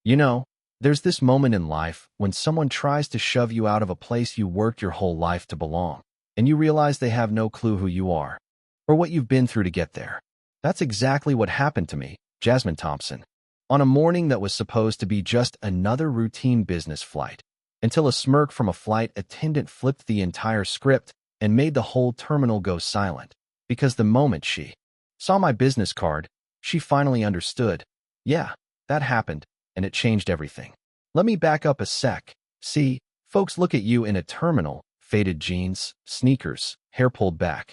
You know, there's this moment in life when someone tries to shove you out of a place you worked your whole life to belong, and you realize they have no clue who you are or what you've been through to get there. That's exactly what happened to me, Jasmine Thompson, on a morning that was supposed to be just another routine business flight, until a smirk from a flight attendant flipped the entire script and made the whole terminal go silent. Because the moment she saw my business card, she finally understood. Yeah, that happened, and it changed everything. Let me back up a sec. See, folks look at you in a terminal, faded jeans, sneakers, hair pulled back,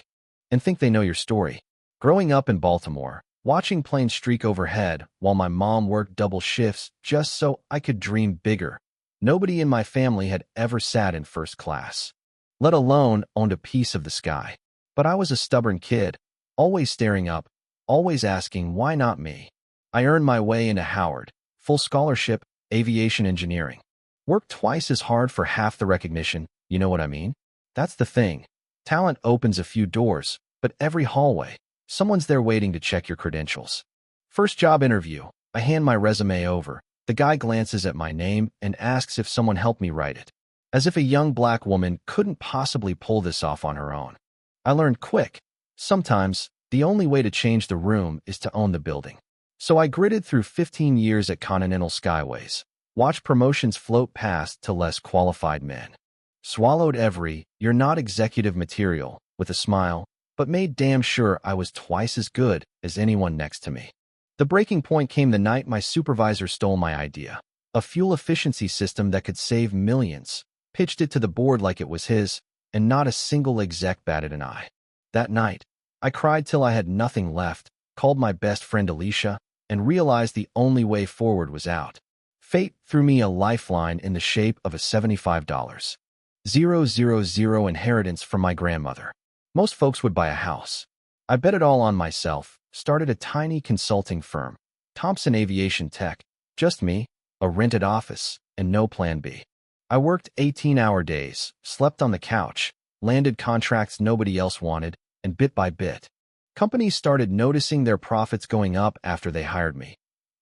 and think they know your story. Growing up in Baltimore, watching planes streak overhead while my mom worked double shifts just so I could dream bigger. Nobody in my family had ever sat in first class, let alone owned a piece of the sky. But I was a stubborn kid, always staring up, always asking why not me. I earned my way into Howard, full scholarship, aviation engineering. Worked twice as hard for half the recognition, you know what I mean? That's the thing. Talent opens a few doors, but every hallway, someone's there waiting to check your credentials. First job interview, I hand my resume over. The guy glances at my name and asks if someone helped me write it. As if a young black woman couldn't possibly pull this off on her own. I learned quick. Sometimes, the only way to change the room is to own the building. So I gritted through 15 years at Continental Skyways, watched promotions float past to less qualified men. Swallowed every, "you're not executive material," with a smile, but made damn sure I was twice as good as anyone next to me. The breaking point came the night my supervisor stole my idea. A fuel efficiency system that could save millions, pitched it to the board like it was his, and not a single exec batted an eye. That night, I cried till I had nothing left, called my best friend Alicia, and realized the only way forward was out. Fate threw me a lifeline in the shape of a $75,000 inheritance from my grandmother. Most folks would buy a house. I bet it all on myself, started a tiny consulting firm, Thompson Aviation Tech, just me, a rented office, and no plan B. I worked 18-hour days, slept on the couch, landed contracts nobody else wanted, and bit by bit, companies started noticing their profits going up after they hired me,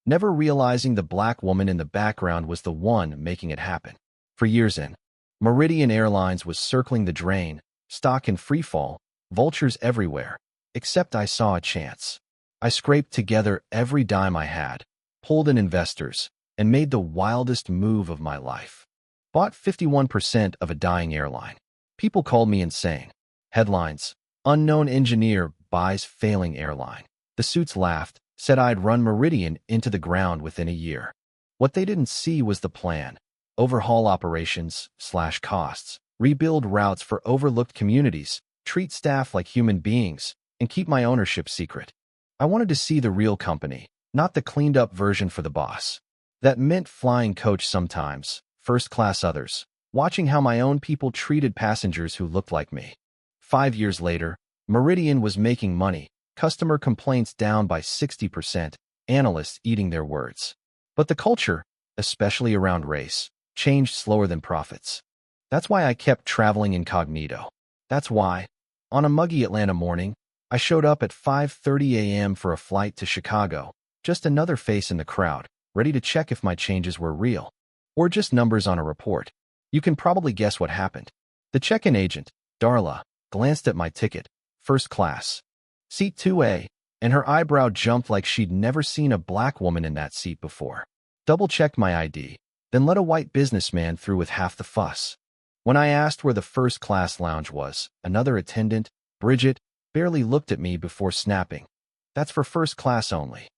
never realizing the black woman in the background was the one making it happen. For years in, Meridian Airlines was circling the drain, stock in freefall, vultures everywhere, except I saw a chance. I scraped together every dime I had, pulled in investors, and made the wildest move of my life. Bought 51% of a dying airline. People called me insane. Headlines: unknown engineer buys failing airline. The suits laughed, said I'd run Meridian into the ground within a year. What they didn't see was the plan. Overhaul operations, slash costs, rebuild routes for overlooked communities, treat staff like human beings, and keep my ownership secret. I wanted to see the real company, not the cleaned-up version for the boss. That meant flying coach sometimes, first class others, watching how my own people treated passengers who looked like me. 5 years later, Meridian was making money, customer complaints down by 60%, analysts eating their words. But the culture, especially around race, changed slower than profits. That's why I kept traveling incognito. That's why, on a muggy Atlanta morning, I showed up at 5:30 a.m. for a flight to Chicago, just another face in the crowd, ready to check if my changes were real, or just numbers on a report. You can probably guess what happened. The check-in agent, Darla, glanced at my ticket, first class, seat 2A, and her eyebrow jumped like she'd never seen a black woman in that seat before. Double-checked my ID, then let a white businessman through with half the fuss. When I asked where the first-class lounge was, another attendant, Bridget, barely looked at me before snapping. "That's for first class only."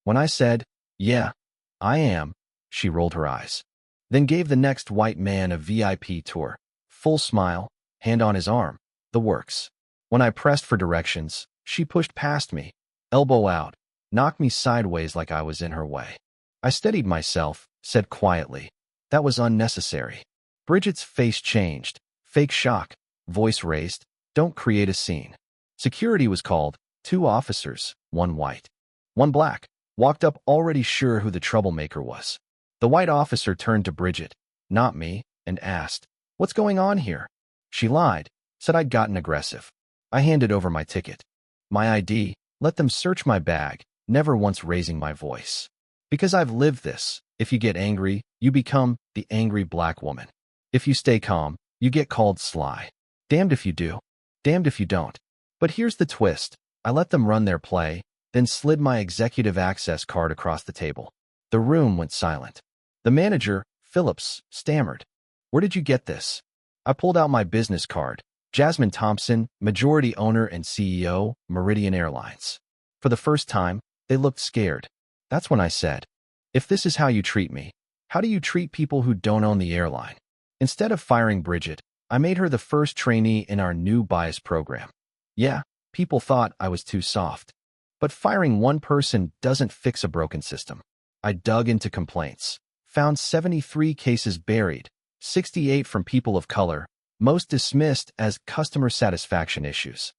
When I said, "Yeah, I am," she rolled her eyes, then gave the next white man a VIP tour. Full smile, hand on his arm, the works. When I pressed for directions, she pushed past me, elbow out, knocked me sideways like I was in her way. I steadied myself, said quietly, "That was unnecessary." Bridget's face changed, fake shock, voice raised, "Don't create a scene." Security was called. 2 officers, 1 white, 1 black, walked up already sure who the troublemaker was. The white officer turned to Bridget, not me, and asked, "What's going on here?" She lied, said I'd gotten aggressive. I handed over my ticket, my ID, let them search my bag, never once raising my voice. Because I've lived this. If you get angry, you become the angry black woman. If you stay calm, you get called sly. Damned if you do, damned if you don't. But here's the twist. I let them run their play, then slid my executive access card across the table. The room went silent. The manager, Phillips, stammered. "Where did you get this?" I pulled out my business card. Jasmine Thompson, majority owner and CEO, Meridian Airlines. For the first time, they looked scared. That's when I said, "If this is how you treat me, how do you treat people who don't own the airline?" Instead of firing Bridget, I made her the first trainee in our new bias program. Yeah, people thought I was too soft. But firing one person doesn't fix a broken system. I dug into complaints, found 73 cases buried, 68 from people of color, most dismissed as customer satisfaction issues.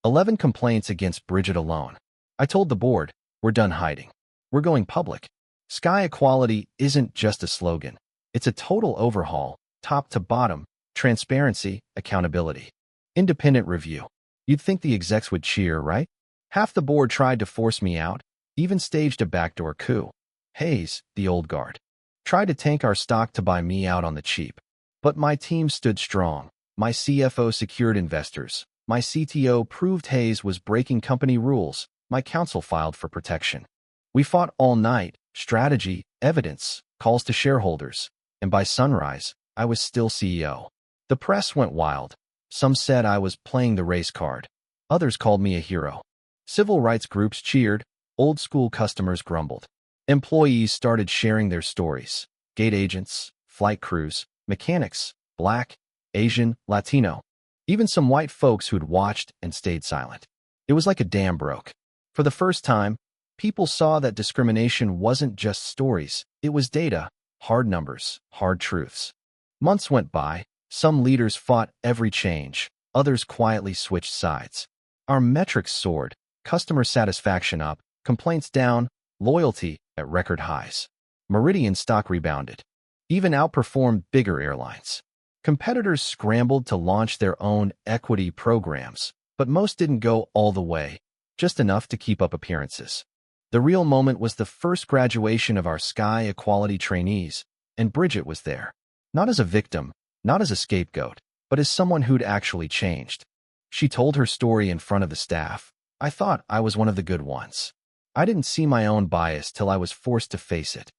11 complaints against Bridget alone. I told the board, "We're done hiding. We're going public." Sky Equality isn't just a slogan. It's a total overhaul, top to bottom, transparency, accountability. Independent review. You'd think the execs would cheer, right? Half the board tried to force me out, even staged a backdoor coup. Hayes, the old guard, tried to tank our stock to buy me out on the cheap. But my team stood strong. My CFO secured investors. My CTO proved Hayes was breaking company rules. My counsel filed for protection. We fought all night, strategy, evidence, calls to shareholders. And by sunrise, I was still CEO. The press went wild. Some said I was playing the race card. Others called me a hero. Civil rights groups cheered. Old school customers grumbled. Employees started sharing their stories. Gate agents, flight crews, mechanics, Black, Asian, Latino. Even some white folks who'd watched and stayed silent. It was like a dam broke. For the first time, people saw that discrimination wasn't just stories. It was data, hard numbers, hard truths. Months went by. Some leaders fought every change. Others quietly switched sides. Our metrics soared. Customer satisfaction up, complaints down, loyalty at record highs. Meridian stock rebounded, even outperformed bigger airlines. Competitors scrambled to launch their own equity programs, but most didn't go all the way, just enough to keep up appearances. The real moment was the first graduation of our Sky Equality trainees, and Bridget was there. Not as a victim, not as a scapegoat, but as someone who'd actually changed. She told her story in front of the staff. I thought I was one of the good ones. I didn't see my own bias till I was forced to face it.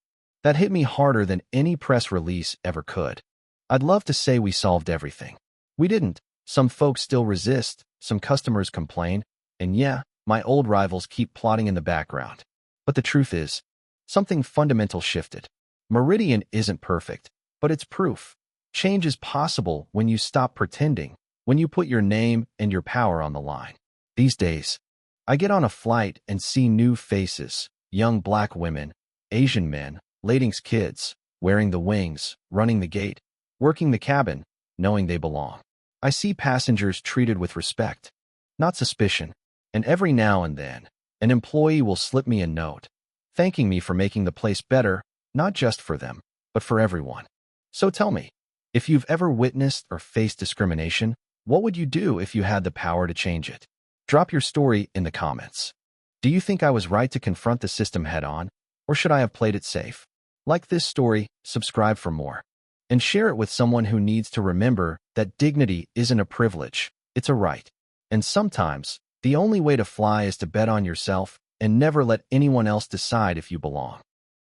That hit me harder than any press release ever could. I'd love to say we solved everything. We didn't. Some folks still resist, some customers complain, and yeah, my old rivals keep plotting in the background. But the truth is, something fundamental shifted. Meridian isn't perfect, but it's proof. Change is possible when you stop pretending, when you put your name and your power on the line. These days, I get on a flight and see new faces, young Black women, Asian men, Lading's kids, wearing the wings, running the gate, working the cabin, knowing they belong. I see passengers treated with respect, not suspicion, and every now and then, an employee will slip me a note, thanking me for making the place better, not just for them, but for everyone. So tell me, if you've ever witnessed or faced discrimination, what would you do if you had the power to change it? Drop your story in the comments. Do you think I was right to confront the system head-on, or should I have played it safe? Like this story, subscribe for more, and share it with someone who needs to remember that dignity isn't a privilege, it's a right. And sometimes, the only way to fly is to bet on yourself and never let anyone else decide if you belong.